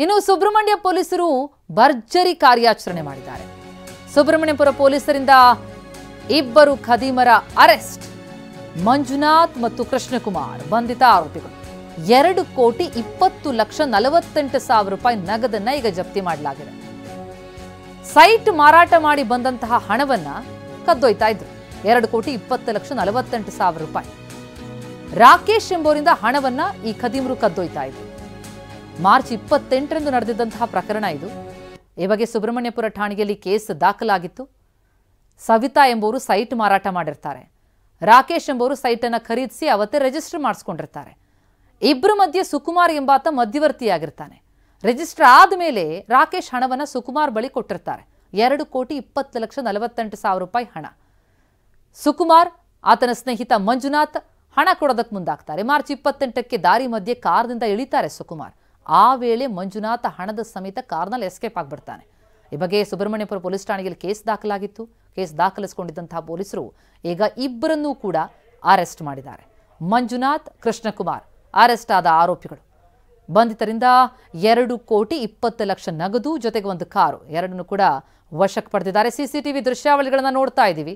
ಇನ್ನು ಸುಬ್ರಹ್ಮಣ್ಯ ಪೊಲೀಸರು ಭರ್ಜರಿ ಕಾರ್ಯಾಚರಣೆ ಮಾಡಿದ್ದಾರೆ. ಸುಬ್ರಹ್ಮಣ್ಯಪುರ ಪೊಲೀಸರಿಂದ ಇಬ್ಬರು ಖದೀಮರ ಅರೆಸ್ಟ್. ಮಂಜುನಾಥ್ ಮತ್ತು ಕೃಷ್ಣಕುಮಾರ್ ಬಂಧಿತ ಆರೋಪಿಗಳು. 2,20,48,00,000 ರೂಪಾಯಿ ನಗದನ್ನ ಈಗ ಜಪ್ತಿ ಮಾಡಲಾಗಿದೆ. ಸೈಟ್ ಮಾರಾಟ ಮಾಡಿ ಬಂದಂತಹ ಹಣವನ್ನ ಕದ್ದೊಯ್ತಾ ಇದ್ರು. 2,20,48,00,000 ರೂಪಾಯಿ. ರಾಕೇಶ್ ಎಂಬುವರಿಂದ ಹಣವನ್ನ ಈ ಖದೀಮರು ಕದ್ದೊಯ್ತಾ ಇದ್ರು. ಮಾರ್ಚ್ 28ರಂದು ನಡೆದಿದ್ದಂತಹ ಪ್ರಕರಣ ಇದು. ಈ ಬಗ್ಗೆ ಸುಬ್ರಹ್ಮಣ್ಯಪುರ ಠಾಣೆಯಲ್ಲಿ ಕೇಸ್ ದಾಖಲಾಗಿತ್ತು. ಸವಿತಾ ಎಂಬುವರು ಸೈಟ್ ಮಾರಾಟ ಮಾಡಿರ್ತಾರೆ. ರಾಕೇಶ್ ಎಂಬುವರು ಸೈಟ್ ಅನ್ನ ಖರೀದಿಸಿ ಅವತ್ತೇ ರಿಜಿಸ್ಟರ್ ಮಾಡಿಸ್ಕೊಂಡಿರ್ತಾರೆ. ಇಬ್ಬರ ಮಧ್ಯೆ ಸುಕುಮಾರ್ ಎಂಬಾತ ಮಧ್ಯವರ್ತಿಯಾಗಿರ್ತಾನೆ. ರಿಜಿಸ್ಟರ್ ಆದ್ಮೇಲೆ ರಾಕೇಶ್ ಹಣವನ್ನ ಸುಕುಮಾರ್ ಬಳಿ ಕೊಟ್ಟಿರ್ತಾರೆ. 2,20,48,00,000 ರೂಪಾಯಿ ಹಣ. ಸುಕುಮಾರ್ ಆತನ ಸ್ನೇಹಿತ ಮಂಜುನಾಥ್ ಹಣ ಕೊಡೋದಕ್ಕೆ ಮುಂದಾಗ್ತಾರೆ. ಮಾರ್ಚ್ 28ಕ್ಕೆ ದಾರಿ ಮಧ್ಯೆ ಕಾರ್ನಿಂದ ಇಳಿತಾರೆ ಸುಕುಮಾರ್. ಆ ವೇಳೆ ಮಂಜುನಾಥ ಹಣದ ಸಮೇತ ಕಾರ್ನಲ್ಲಿ ಎಸ್ಕೇಪ್ ಆಗ್ಬಿಡ್ತಾನೆ. ಈ ಬಗ್ಗೆ ಸುಬ್ರಹ್ಮಣ್ಯಪುರ ಪೊಲೀಸ್ ಠಾಣೆಯಲ್ಲಿ ಕೇಸ್ ದಾಖಲಾಗಿತ್ತು. ಕೇಸ್ ದಾಖಲಿಸಿಕೊಂಡಿದ್ದಂತಹ ಪೊಲೀಸರು ಈಗ ಇಬ್ಬರನ್ನೂ ಕೂಡ ಅರೆಸ್ಟ್ ಮಾಡಿದ್ದಾರೆ. ಮಂಜುನಾಥ್, ಕೃಷ್ಣಕುಮಾರ್ ಅರೆಸ್ಟ್ ಆದ ಆರೋಪಿಗಳು. ಬಂಧಿತರಿಂದ 2,20,00,000 ನಗದು ಜೊತೆಗೆ ಒಂದು ಕಾರು ಎರಡನ್ನೂ ಕೂಡ ವಶಕ್ಕೆ ಪಡೆದಿದ್ದಾರೆ. ಸಿಸಿಟಿವಿ ದೃಶ್ಯಾವಳಿಗಳನ್ನ ನೋಡ್ತಾ ಇದ್ದೀವಿ.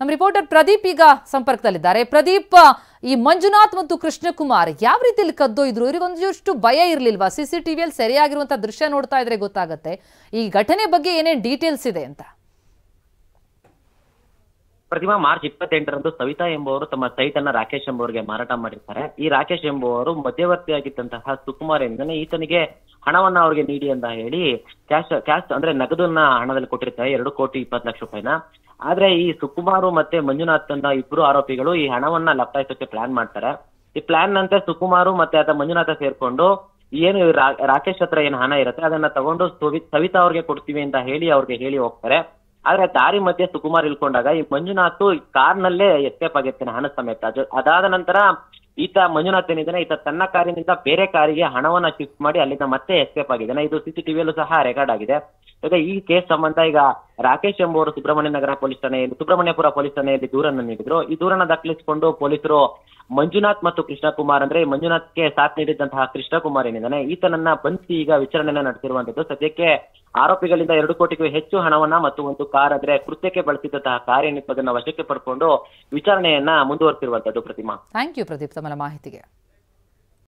ನಮ್ಮ ರಿಪೋರ್ಟರ್ ಪ್ರದೀಪ್ ಈಗ ಸಂಪರ್ಕದಲ್ಲಿದ್ದಾರೆ. ಪ್ರದೀಪ್, ಈ ಮಂಜುನಾಥ್ ಮತ್ತು ಕೃಷ್ಣಕುಮಾರ್ ಯಾವ ರೀತಿಯಲ್ಲಿ ಕದ್ದೊಯ್ದ್ರು? ಇವರಿಗೊಂದಷ್ಟು ಭಯ ಇರಲಿಲ್ವಾ? ಸಿಸಿಟಿವಿಯಲ್ಲಿ ಸರಿಯಾಗಿರುವಂತಹ ದೃಶ್ಯ ನೋಡ್ತಾ ಇದ್ರೆ ಗೊತ್ತಾಗತ್ತೆ ಈ ಘಟನೆ ಬಗ್ಗೆ ಏನೇನ್ ಡೀಟೇಲ್ಸ್ ಇದೆ ಅಂತ. ಪ್ರತಿಮಾ, ಮಾರ್ಚ್ 28ರಂದು ಸವಿತಾ ಎಂಬುವರು ತಮ್ಮ ಸೈಟ್ ಅನ್ನ ರಾಕೇಶ್ ಎಂಬುವರಿಗೆ ಮಾರಾಟ ಮಾಡಿರ್ತಾರೆ. ಈ ರಾಕೇಶ್ ಎಂಬುವರು ಮಧ್ಯವರ್ತಿಯಾಗಿದ್ದಂತಹ ಸುಕುಮಾರ್ ಎಂದರೆ ಈತನಿಗೆ ಹಣವನ್ನ ಅವ್ರಿಗೆ ನೀಡಿ ಅಂತ ಹೇಳಿ ಕ್ಯಾಶ್ ಅಂದ್ರೆ ನಗದನ್ನ ಹಣದಲ್ಲಿ ಕೊಟ್ಟಿರ್ತಾರೆ, 2,20,00,000 ರೂಪಾಯಿನ. ಆದ್ರೆ ಈ ಸುಕುಮಾರು ಮತ್ತೆ ಮಂಜುನಾಥ್ ಅಂತ ಇಬ್ರು ಆರೋಪಿಗಳು ಈ ಹಣವನ್ನ ಲಪ್ತಾಯಿಸೋಕೆ ಪ್ಲಾನ್ ಮಾಡ್ತಾರೆ. ಈ ಪ್ಲಾನ್ ನಂತರ ಸುಕುಮಾರು ಮತ್ತೆ ಆತ ಮಂಜುನಾಥ ಸೇರ್ಕೊಂಡು ಏನು ರಾಕೇಶ್ ಹತ್ರ ಏನ್ ಹಣ ಇರುತ್ತೆ ಅದನ್ನ ತಗೊಂಡು ಸವಿತಾ ಅವ್ರಿಗೆ ಕೊಡ್ತೀವಿ ಅಂತ ಅವ್ರಿಗೆ ಹೇಳಿ ಹೋಗ್ತಾರೆ. ಆದ್ರೆ ದಾರಿ ಮಧ್ಯೆ ಸುಕುಮಾರ್ ಇಳ್ಕೊಂಡಾಗ ಈ ಮಂಜುನಾಥ್ ಕಾರ್ನಲ್ಲೇ ಎಸ್ಕೇಪ್ ಆಗಿರ್ತಾನೆ ಹಣ ಸಮೇತ. ಅದಾದ ನಂತರ ಈತ ಮಂಜುನಾಥ್ ಏನಿದ್ದಾನೆ, ಈತ ತನ್ನ ಕಾರಿನಿಂದ ಬೇರೆ ಕಾರಿಗೆ ಹಣವನ್ನ ಶಿಫ್ಟ್ ಮಾಡಿ ಅಲ್ಲಿಂದ ಮತ್ತೆ ಎಸ್ಕೇಪ್ ಆಗಿದ್ದಾನೆ. ಇದು ಸಿಸಿಟಿವಿಯಲ್ಲೂ ಸಹ ರೆಕಾರ್ಡ್ ಆಗಿದೆ. ಈಗ ಈ ಕೇಸ್ ಸಂಬಂಧ ಈಗ ರಾಕೇಶ್ ಎಂಬುವರು ಸುಬ್ರಹ್ಮಣ್ಯಪುರ ಪೊಲೀಸ್ ಠಾಣೆಯಲ್ಲಿ ದೂರನ್ನು ನೀಡಿದ್ರು. ಈ ದೂರನ್ನ ದಾಖಲಿಸಿಕೊಂಡು ಪೊಲೀಸರು ಮಂಜುನಾಥ್ ಮತ್ತು ಕೃಷ್ಣಕುಮಾರ್ ಅಂದ್ರೆ ಮಂಜುನಾಥ್ಗೆ ಸಾಥ್ ನೀಡಿದಂತಹ ಕೃಷ್ಣಕುಮಾರ್ ಏನಿದ್ದಾನೆ ಈತನನ್ನ ಬಂಧಿಸಿ ಈಗ ವಿಚಾರಣೆಯನ್ನ ನಡೆಸಿರುವಂತದ್ದು. ಸದ್ಯಕ್ಕೆ ಆರೋಪಿಗಳಿಂದ 2 ಕೋಟಿಗೂ ಹೆಚ್ಚು ಹಣವನ್ನ ಮತ್ತು ಒಂದು ಕಾರ್ ಅಂದ್ರೆ ಕೃತ್ಯಕ್ಕೆ ಬಳಸಿದಂತಹ ಕಾರ್ ಏನಿತ್ತು ಅದನ್ನ ವಶಕ್ಕೆ ಪಡ್ಕೊಂಡು ವಿಚಾರಣೆಯನ್ನ ಮುಂದುವರೆಸಿರುವಂತದ್ದು. ಪ್ರತಿಮಾ, ಥ್ಯಾಂಕ್ ಯು ಪ್ರದೀಪ್ ತಮ್ಮ ಮಾಹಿತಿಗೆ.